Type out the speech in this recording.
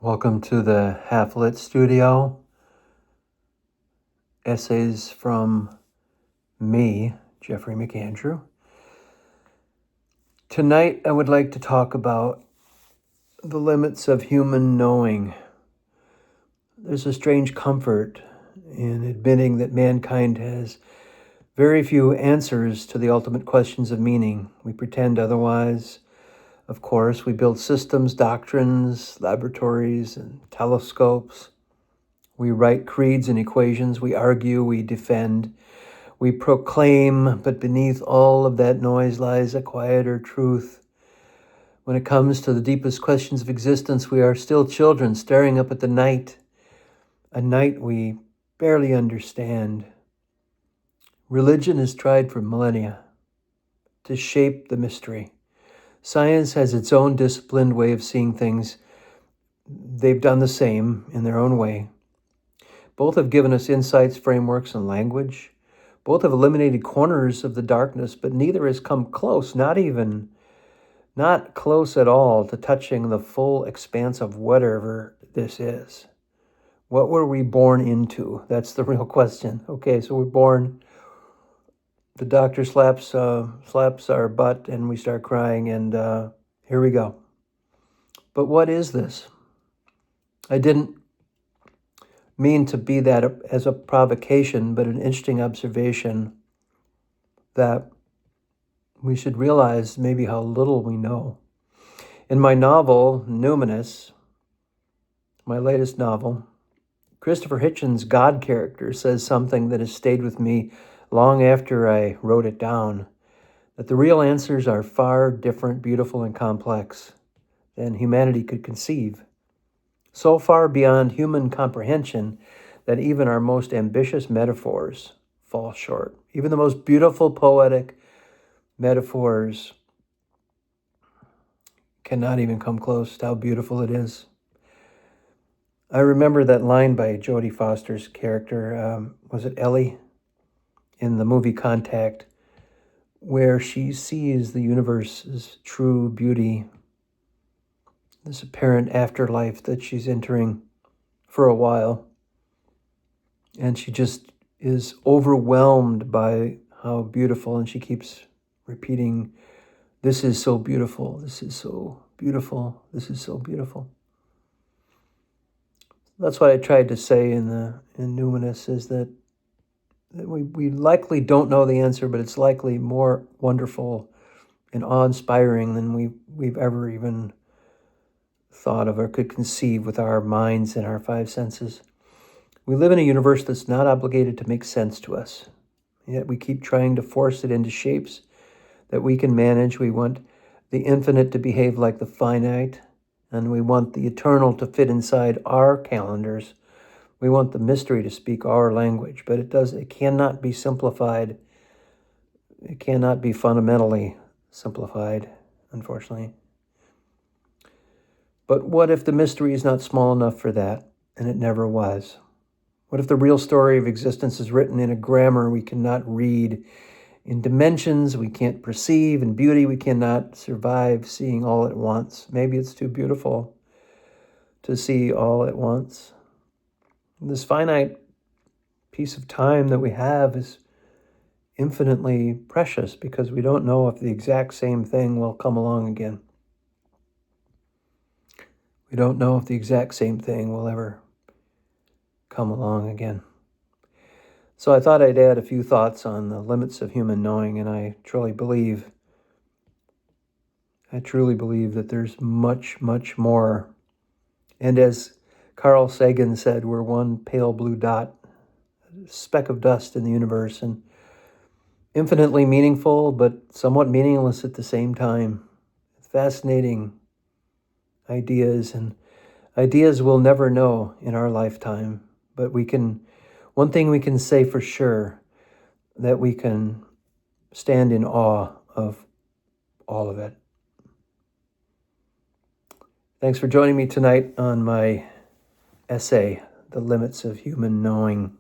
Welcome to the Half-Lit Studio. Essays from me, Jeffrey McAndrew. Tonight I would like to talk about the limits of human knowing. There's a strange comfort in admitting that mankind has very few answers to the ultimate questions of meaning. We pretend otherwise. Of course, we build systems, doctrines, laboratories, and telescopes. We write creeds and equations. We argue, we defend, we proclaim, but beneath all of that noise lies a quieter truth. When it comes to the deepest questions of existence, we are still children staring up at the night, a night we barely understand. Religion has tried for millennia to shape the mystery. Science has its own disciplined way of seeing things. They've done the same in their own way. Both have given us insights, frameworks, and language. Both have eliminated corners of the darkness, but neither has come close, not close at all, to touching the full expanse of whatever this is. What were we born into? That's the real question. Okay, so we're born, the doctor slaps our butt, and we start crying, and here we go. But what is this? I didn't mean to be that as a provocation, but an interesting observation that we should realize maybe how little we know. In my novel, Numinous, my latest novel, Christopher Hitchens' God character says something that has stayed with me long after I wrote it down, that the real answers are far different, beautiful, and complex than humanity could conceive. So far beyond human comprehension that even our most ambitious metaphors fall short. Even the most beautiful poetic metaphors cannot even come close to how beautiful it is. I remember that line by Jodie Foster's character, was it Ellie, in the movie Contact, where she sees the universe's true beauty, this apparent afterlife that she's entering for a while. And she just is overwhelmed by how beautiful, and she keeps repeating, "This is so beautiful, this is so beautiful, this is so beautiful." That's what I tried to say in Numinous, is that we likely don't know the answer, but it's likely more wonderful and awe-inspiring than we've ever even thought of or could conceive with our minds and our five senses. We live in a universe that's not obligated to make sense to us, yet we keep trying to force it into shapes that we can manage. We want the infinite to behave like the finite, and we want the eternal to fit inside our calendars. We want the mystery to speak our language, but it cannot be simplified. It cannot be fundamentally simplified, unfortunately. But what if the mystery is not small enough for that, and it never was? What if the real story of existence is written in a grammar we cannot read, in dimensions we can't perceive, in beauty we cannot survive seeing all at once? Maybe it's too beautiful to see all at once. This finite piece of time that we have is infinitely precious because we don't know if the exact same thing will come along again. We don't know if the exact same thing will ever come along again. So I thought I'd add a few thoughts on the limits of human knowing, and I truly believe that there's much, much more. And as Carl Sagan said, we're one pale blue dot, a speck of dust in the universe, and infinitely meaningful, but somewhat meaningless at the same time. Fascinating ideas, and ideas we'll never know in our lifetime. But one thing we can say for sure, that we can stand in awe of all of it. Thanks for joining me tonight on my essay, The Limits of Human Knowing.